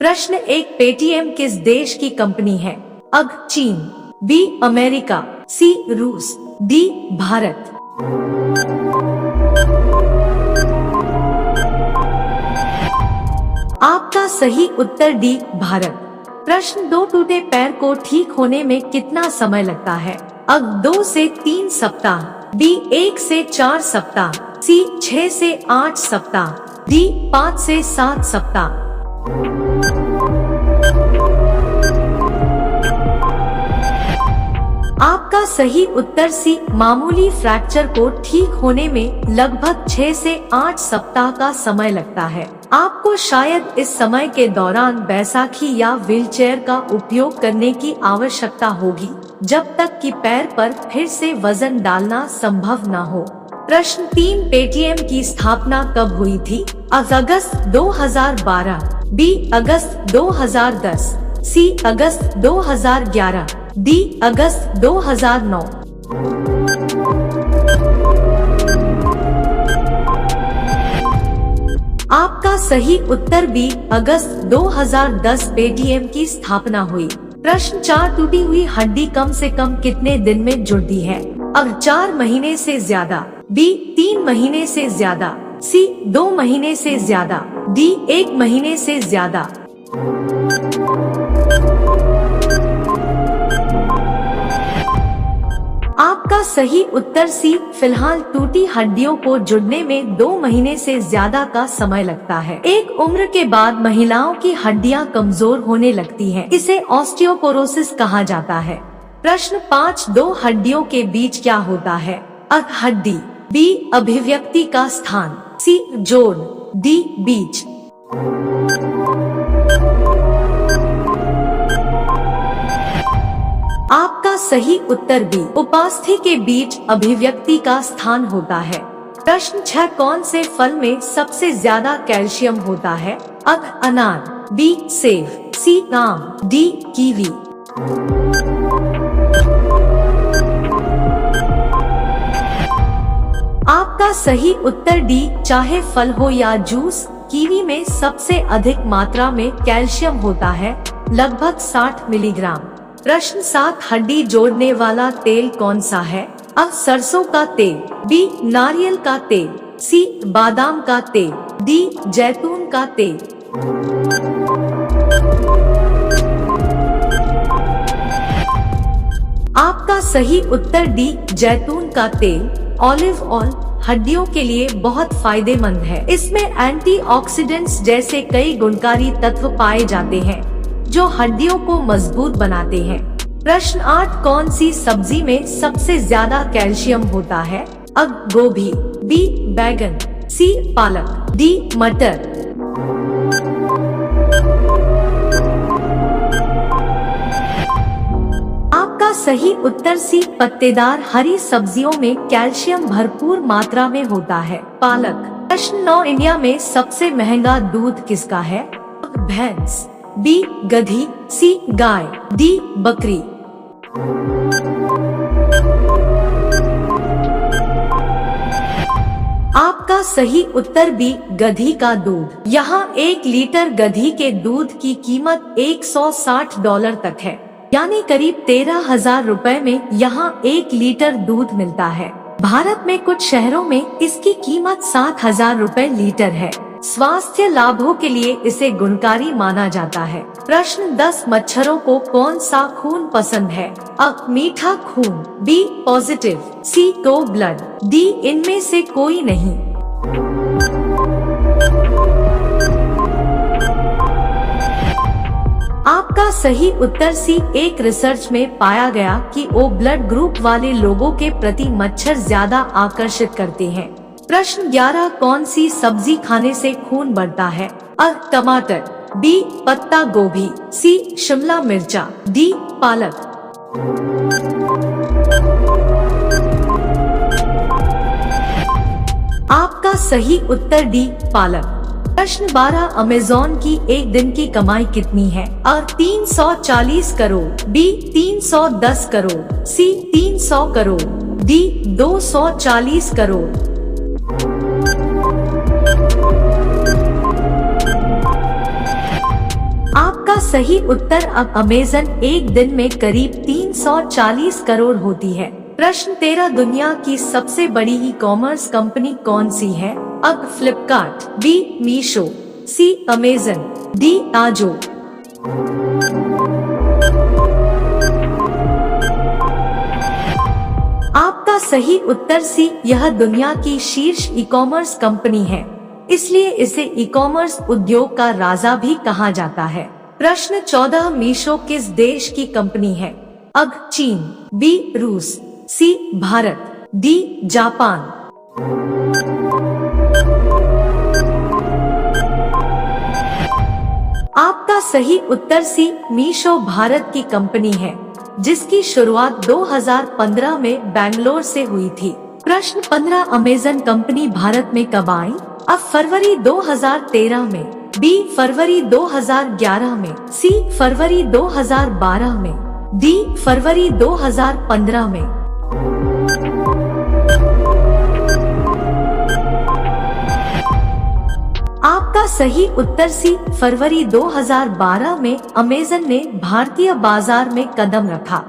प्रश्न 1, पेटीएम किस देश की कंपनी है? अ. चीन, बी. अमेरिका, सी. रूस, डी. भारत। आपका सही उत्तर डी. भारत। प्रश्न 2, टूटे पैर को ठीक होने में कितना समय लगता है? अ. 2 से 3 सप्ताह, बी. 1 से 4 सप्ताह, सी. 6 से 8 सप्ताह, डी. 5 से 7 सप्ताह। आपका सही उत्तर सी. मामूली फ्रैक्चर को ठीक होने में लगभग 6 से 8 सप्ताह का समय लगता है। आपको शायद इस समय के दौरान बैसाखी या व्हीलचेयर का उपयोग करने की आवश्यकता होगी, जब तक कि पैर पर फिर से वजन डालना संभव न हो। प्रश्न 3, पेटीएम की स्थापना कब हुई थी? अ. अगस्त 2012, बी. अगस्त 2010, सी. अगस्त 2011, डी. अगस्त 2009। आपका सही उत्तर बी. अगस्त 2010 पेटीएम की स्थापना हुई। प्रश्न 4, टूटी हुई हड्डी कम से कम कितने दिन में जुड़ती है? अ. 4 महीने से ज्यादा, बी. 3 महीने से ज्यादा, सी. 2 महीने से ज्यादा, डी. 1 महीने से ज्यादा। आपका सही उत्तर सी. फिलहाल टूटी हड्डियों को जुड़ने में 2 महीने से ज्यादा का समय लगता है। एक उम्र के बाद महिलाओं की हड्डियां कमजोर होने लगती हैं। इसे ऑस्टियोपोरोसिस कहा जाता है। प्रश्न 5, 2 हड्डियों के बीच क्या होता है? अ. हड्डी, बी. अभिव्यक्ति का स्थान, सी. जोड़, डी. बीच। आपका सही उत्तर बी. उपास्थि के बीच अभिव्यक्ति का स्थान होता है। प्रश्न 6, कौन से फल में सबसे ज्यादा कैल्शियम होता है? अ. अनार, बी. सेब, सी. आम, डी. कीवी। आपका सही उत्तर डी. चाहे फल हो या जूस, कीवी में सबसे अधिक मात्रा में कैल्शियम होता है, लगभग 60 मिलीग्राम। प्रश्न 7, हड्डी जोड़ने वाला तेल कौन सा है? अ. सरसों का तेल, बी. नारियल का तेल, सी. बादाम का तेल, डी. जैतून का तेल। आपका सही उत्तर डी. जैतून का तेल, ऑलिव ऑयल, हड्डियों के लिए बहुत फायदेमंद है। इसमें एंटीऑक्सीडेंट्स जैसे कई गुणकारी तत्व पाए जाते हैं, जो हड्डियों को मजबूत बनाते हैं। प्रश्न 8, कौन सी सब्जी में सबसे ज्यादा कैल्शियम होता है? अ. गोभी, बी. बैगन, सी. पालक, डी. मटर। आपका सही उत्तर सी. पत्तेदार हरी सब्जियों में कैल्शियम भरपूर मात्रा में होता है। पालक। प्रश्न 9, इंडिया में सबसे महंगा दूध किसका है? अ. भैंस, बी. गधी, सी. गाय, डी. बकरी। आपका सही उत्तर बी. गधी का दूध। यहाँ 1 लीटर गधी के दूध की कीमत $160 तक है, यानी करीब 13,000 रुपए में यहाँ 1 लीटर दूध मिलता है। भारत में कुछ शहरों में इसकी कीमत 7,000 रुपए लीटर है। स्वास्थ्य लाभों के लिए इसे गुणकारी माना जाता है। प्रश्न 10, मच्छरों को कौन सा खून पसंद है? अ. मीठा खून, बी. पॉजिटिव, सी. रो ब्लड, डी. इनमें से कोई नहीं। आपका सही उत्तर सी. एक रिसर्च में पाया गया कि ओ ब्लड ग्रुप वाले लोगों के प्रति मच्छर ज्यादा आकर्षित करते हैं। प्रश्न 11, कौन सी सब्जी खाने से खून बढ़ता है? अ. टमाटर, बी. पत्ता गोभी, सी. शिमला मिर्चा, डी. पालक। आपका सही उत्तर डी. पालक। प्रश्न 12, अमेज़न की एक दिन की कमाई कितनी है? अ. 340 करोड़, बी. 310 करोड़, सी. 300 करोड़, डी. 240 करोड़। सही उत्तर अब अमेज़न एक दिन में करीब 340 करोड़ होती है। प्रश्न 13, दुनिया की सबसे बड़ी ई कॉमर्स कंपनी कौन सी है? अब फ्लिपकार्ट, बी मीशो, सी अमेज़न, डी आजो। आपका सही उत्तर सी, यह दुनिया की शीर्ष ई कॉमर्स कंपनी है, इसलिए इसे ई कॉमर्स उद्योग का राजा भी कहा जाता है। प्रश्न 14, मीशो किस देश की कंपनी है? अब चीन, बी रूस, सी भारत, डी जापान। आपका सही उत्तर सी, मीशो भारत की कंपनी है, जिसकी शुरुआत 2015 में बैंगलोर से हुई थी। प्रश्न 15, अमेज़न कंपनी भारत में कब आई? अब फरवरी 2013 में, बी फरवरी 2011 में, सी फरवरी 2012 में, डी फरवरी 2015 में। आपका सही उत्तर सी, फरवरी 2012 में अमेज़न ने भारतीय बाजार में कदम रखा।